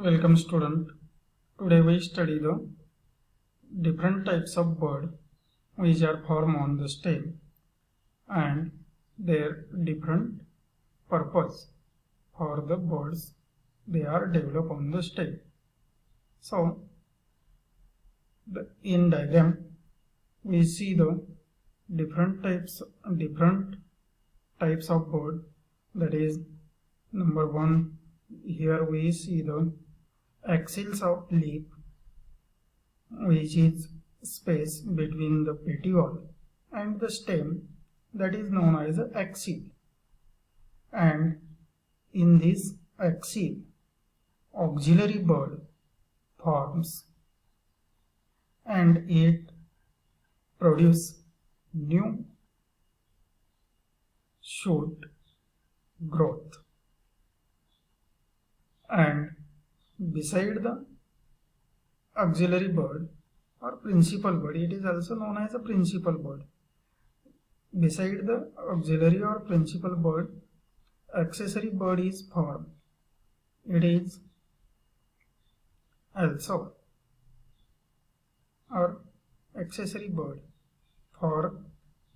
Welcome student. Today we study the different types of bird which are formed on the stem and their different purpose for the birds they are developed on the stem. So in diagram we see the different types of bird. That is, number one, here we see the axils of leaf, which is space between the petiole and the stem, that is known as the axil. And in this axil, auxiliary bud forms and it produces new shoot growth. And beside the auxiliary bud or principal bud, it is also known as a principal bud. Beside the auxiliary or principal bud, accessory bud is formed. It is also or accessory bud for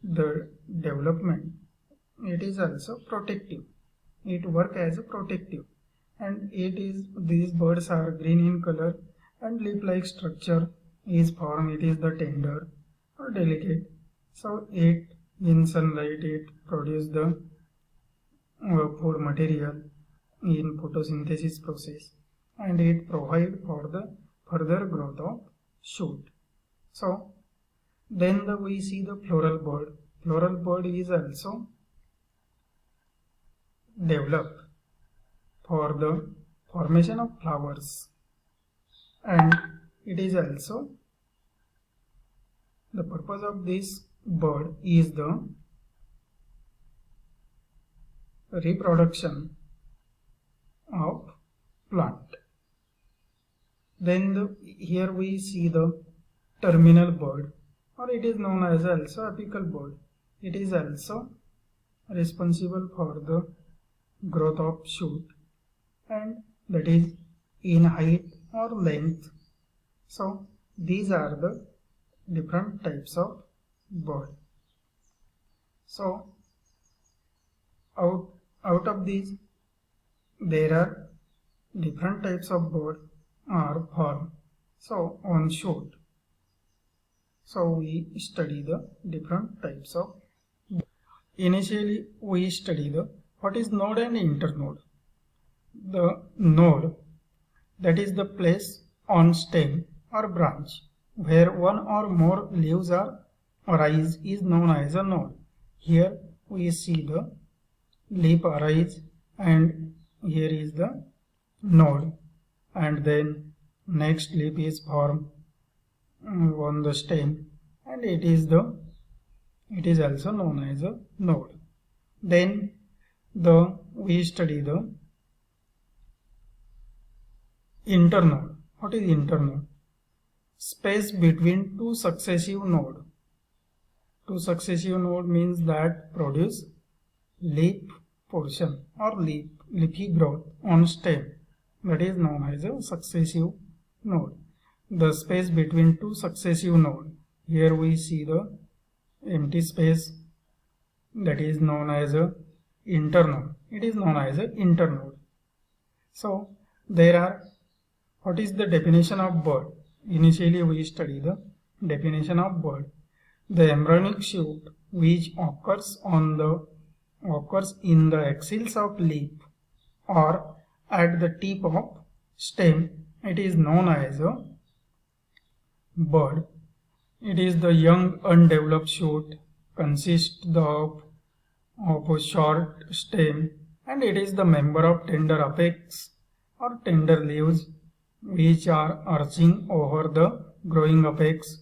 the development. It is also protective. It works as a protective, and these birds are green in color and leaf-like structure is formed. It is the tender or delicate. So it in sunlight it produces the food material in photosynthesis process, and it provide for the further growth of shoot. So then we see the floral bud. Floral bud is also developed for the formation of flowers, and it is also the purpose of this bird is the reproduction of plant. Then here we see the terminal bud, or it is known as also apical bud. It is also responsible for the growth of shoot, and that is in height or length. So these are the different types of bird. So out of these there are different types of bird are formed so on shoot. So we study the different types of. Initially we study the what is node and internode. The node, that is the place on stem or branch where one or more leaves are arise, is known as a node. Here we see the leaf arise and here is the node, and then next leaf is formed on the stem and it is also known as a node. Then we study the internode. What is internode? Space between two successive nodes. Two successive nodes means that produce leaf portion or leafy growth on stem, that is known as a successive node. The space between two successive nodes, here we see the empty space, that is known as a internode. It is known as a internode. So there are, what is the definition of bud? Initially we study the definition of bud. The embryonic shoot which occurs in the axils of leaf or at the tip of stem, it is known as a bud. It is the young undeveloped shoot, consists of a short stem, and it is the member of tender apex or tender leaves which are arching over the growing apex.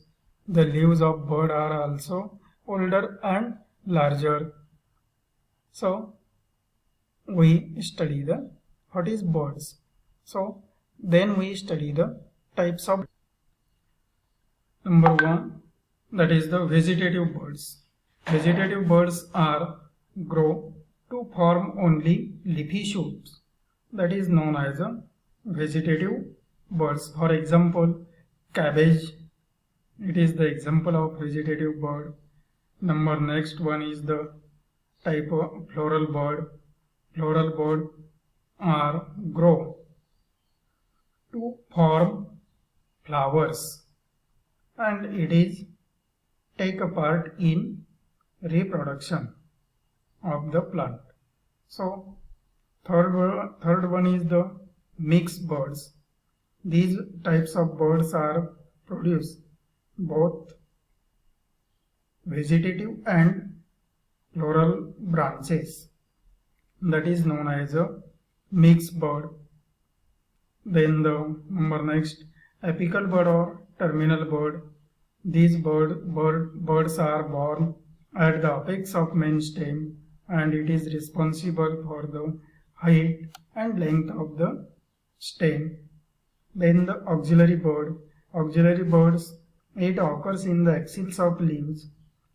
The leaves of bud are also older and larger. So we study the what is birds. So then we study the types of. Number one, that is the vegetative birds. Vegetative birds grow to form only leafy shoots, that is known as a vegetative birds. For example, cabbage. It is the example of vegetative bird. Next one is the type of floral bird. Floral bird are grow to form flowers, and it is take a part in reproduction of the plant. So third one is the mixed birds. These types of birds are produce both vegetative and floral branches. That is known as a mixed bird. Then the next, apical bird or terminal bird. These birds are born at the apex of main stem, and it is responsible for the height and length of the stem. Then the auxiliary bird. Auxiliary birds, it occurs in the axils of leaves,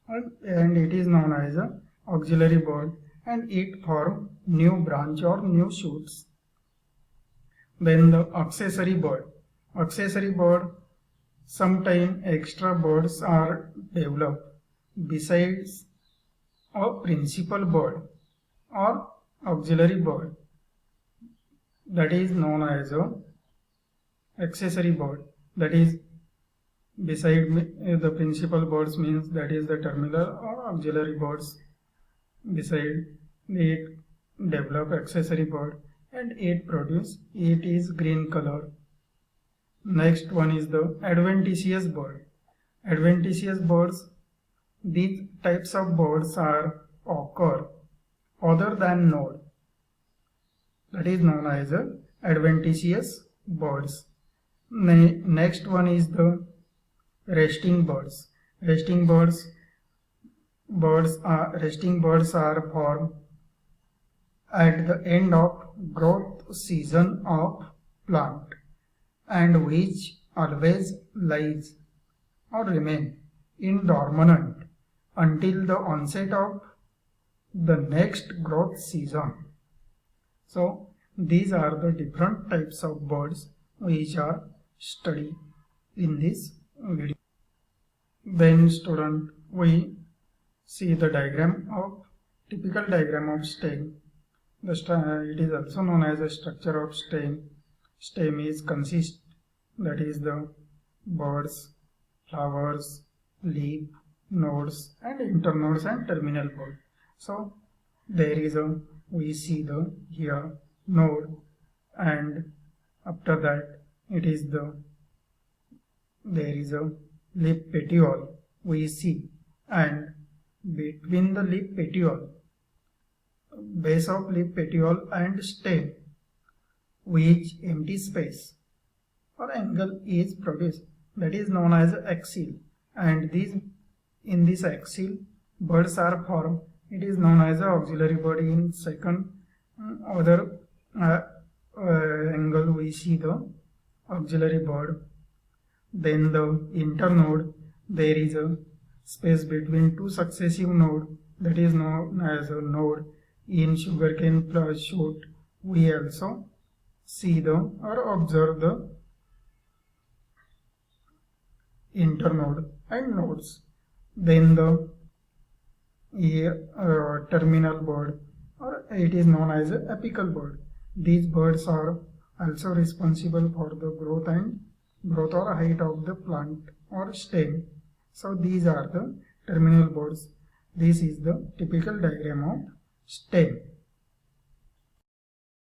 and it is known as a auxiliary bird, and it form new branch or new shoots. Then the accessory bird. Accessory bird, sometimes extra birds are developed besides a principal bird or auxiliary bird. That is known as a accessory bird. That is beside the principal birds, means that is the terminal or auxiliary birds. Beside it develop accessory bird, and it is green color. Next one is the adventitious bird. Adventitious birds, these types of birds are occur other than node. That is known as adventitious birds. Next one is the resting birds. Resting birds are formed at the end of growth season of plant, and which always lies or remain in dormant until the onset of the next growth season. So these are the different types of birds which are studied in this video. Then student, we see the typical diagram of stem. It is also known as a structure of stem. Stem is that is the buds, flowers, leaf, nodes, and internodes and terminal bud. So there is we see the here node, and after that there is a leaf petiole we see, and between the leaf petiole, base of leaf petiole and stem, which empty space or angle is produced, that is known as axil, and in this axil buds are formed. It is known as auxiliary bud. In second other angle we see the auxiliary bud. Then the internode, there is a space between two successive nodes, that is known as a node. In sugarcane shoot we also see or observe the internode and nodes. Then the terminal bud, or it is known as apical bud. These buds are also responsible for the growth or height of the plant or stem. So these are the terminal buds. This is the typical diagram of stem.